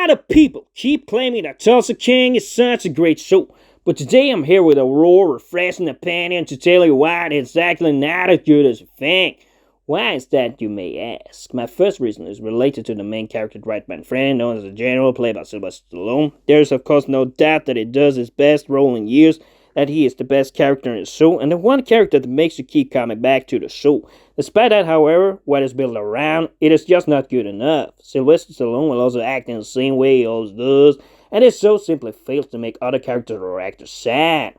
lot of people keep claiming that Tulsa King is such a great show, but today I'm here with a raw, refreshing opinion to tell you why it's actually not as good as you think. Why is that, you may ask? My first reason is related to the main character, Dwight Friend, known as the General, played by Sylvester Stallone. There's of course no doubt that he does his best role in years, that he is the best character in the show, and the one character that makes you keep coming back to the show. Despite that, however, what is built around, it is just not good enough. Sylvester Stallone will also act in the same way he always does, and this show simply fails to make other characters or actors sad.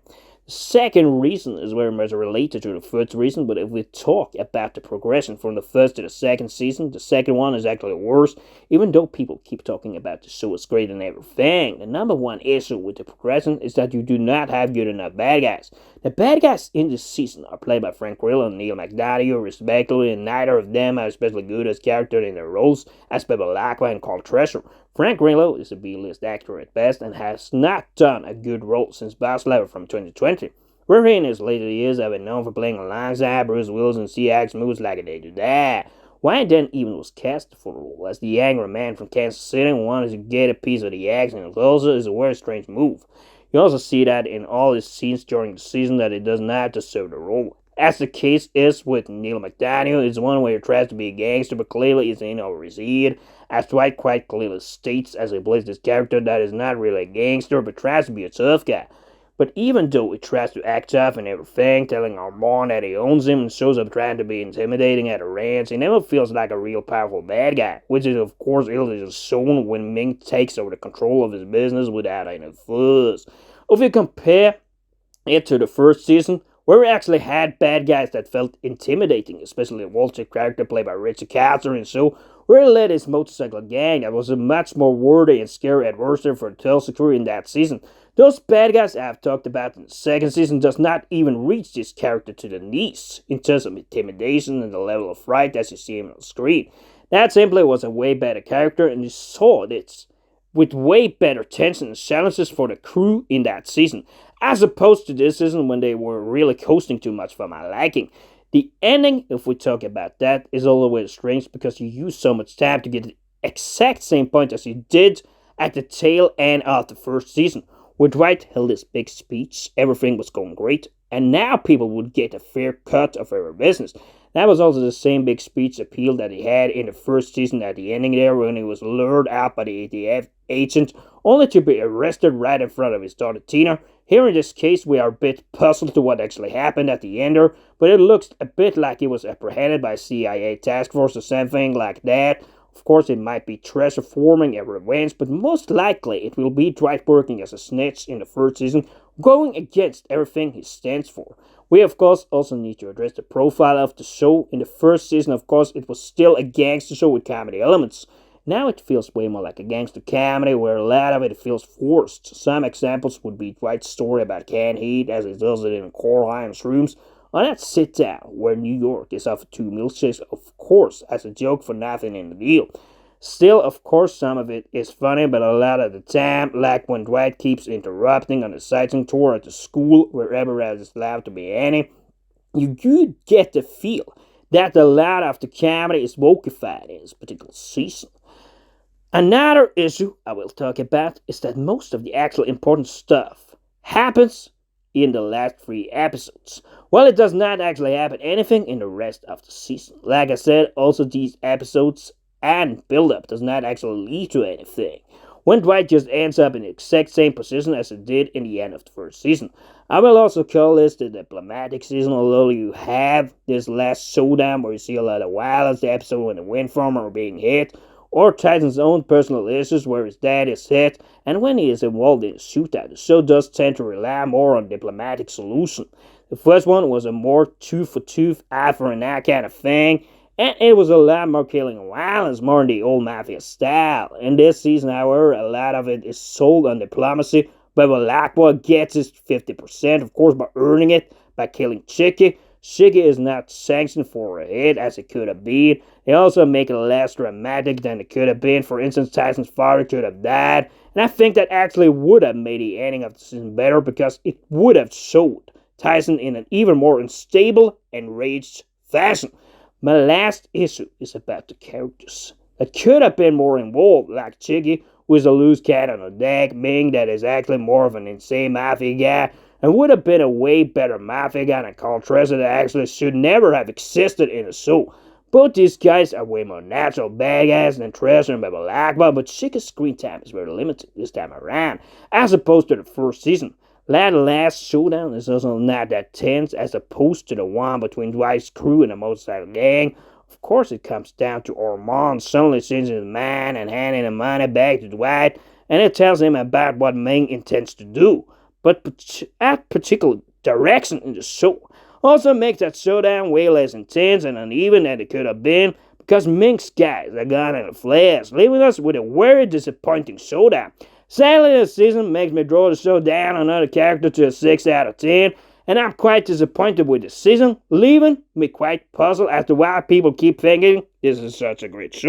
The second reason is very much related to the first reason, but if we talk about the progression from the first to the second season, the second one is actually worse, even though people keep talking about the show is great and everything. The number one issue with the progression is that you do not have good enough bad guys. The bad guys in this season are played by Frank Grillo and Neil McDonough, respectively, and neither of them are especially good as characters in their roles as Pepe Lacqua and Carl Treasure. Frank Grillo is a B-list actor at best and has not done a good role since Boss Level from 2020, where he in his later years have been known for playing alongside Bruce Willis and C-action movies like They Do That. Why then even was cast for the role as the angry man from Kansas City and wanted to get a piece of the action in Tulsa is a very strange move. You also see that in all his scenes during the season that he does not deserve the role. As the case is with Neil McDonough, it's one where he tries to be a gangster but clearly is in over his head, as Dwight quite clearly states as he plays this character that is not really a gangster but tries to be a tough guy. But even though he tries to act tough and everything, telling Armand that he owns him and shows up trying to be intimidating at a ranch, he never feels like a real powerful bad guy, which is of course is shown when Ming takes over the control of his business without any fuss. If you compare it to the first season, where we actually had bad guys that felt intimidating, especially Walter's character played by Richard Castor and so, where he led his motorcycle gang that was a much more worthy and scary adversary for the Tulsa crew in that season. Those bad guys I've talked about in the second season does not even reach this character to the knees in terms of intimidation and the level of fright as you see him on the screen. That simply was a way better character, and you saw this with way better tension and challenges for the crew in that season, as opposed to this season when they were really coasting too much for my liking. The ending, if we talk about that, is always strange because you use so much time to get the exact same point as you did at the tail end of the first season. Where Dwight held his big speech, everything was going great, and now people would get a fair cut of every business. That was also the same big speech appeal that he had in the first season at the ending there when he was lured out by the ATF agent, only to be arrested right in front of his daughter Tina. Here in this case, we are a bit puzzled to what actually happened at the end there, but it looks a bit like he was apprehended by a CIA task force or something like that. Of course, it might be Treasure forming a revenge, but most likely it will be Dwight working as a snitch in the first season, going against everything he stands for. We, of course, also need to address the profile of the show. In the first season, of course, it was still a gangster show with comedy elements. Now it feels way more like a gangster comedy, where a lot of it feels forced. Some examples would be Dwight's story about canned heat, as he does it in Coral Highlands rooms, on that sit down where New York is offered 2 milkshakes, of course, as a joke for nothing in the deal. Still, of course, some of it is funny, but a lot of the time, like when Dwight keeps interrupting on the sightseeing tour at the school, wherever else is allowed to be any, you do get the feel that a lot of the comedy is wokeified in this particular season. Another issue I will talk about is that most of the actual important stuff happens in the last 3 episodes. Well, it does not actually happen anything in the rest of the season. Like I said, also these episodes and build-up does not actually lead to anything, when Dwight just ends up in the exact same position as he did in the end of the first season. I will also call this the diplomatic season, although you have this last showdown where you see a lot of violence, the episode when the wind farmer are being hit, or Tyson's own personal issues where his dad is hit, and when he is involved in a shootout, the show does tend to rely more on diplomatic solution. The first one was a more tooth for tooth, eye for an eye kind of thing, and it was a lot more killing and violence, more in the old mafia style. In this season, however, a lot of it is sold on diplomacy, but Lacqua gets his 50%, of course, by earning it by killing Chicky. Chicky is not sanctioned for a hit as it could have been. They also make it less dramatic than it could have been. For instance, Tyson's father could have died, and I think that actually would have made the ending of the season better because it would have showed Tyson in an even more unstable, enraged fashion. My last issue is about the characters. that could have been more involved, like Chicky was a loose cat on the deck, Ming that is actually more of an insane mafia guy, and would have been a way better mafia guy than Carl Trezor that actually should never have existed in the show. Both these guys are way more natural bad guys than Trezor and Baba Akbar, but Chicky's screen time is very limited this time around, as opposed to the first season. That last showdown is also not that tense as opposed to the one between Dwight's crew and the motorcycle gang. Of course, it comes down to Ormond suddenly seeing his man and handing the money back to Dwight, and it tells him about what Ming intends to do. But that particular direction in the show also makes that showdown way less intense and uneven than it could have been, because Ming's guys are gone in a flash, leaving us with a very disappointing showdown. Sadly, this season makes me draw the show down another character to a 6 out of 10, and I'm quite disappointed with the season, leaving me quite puzzled as to why people keep thinking this is such a great show.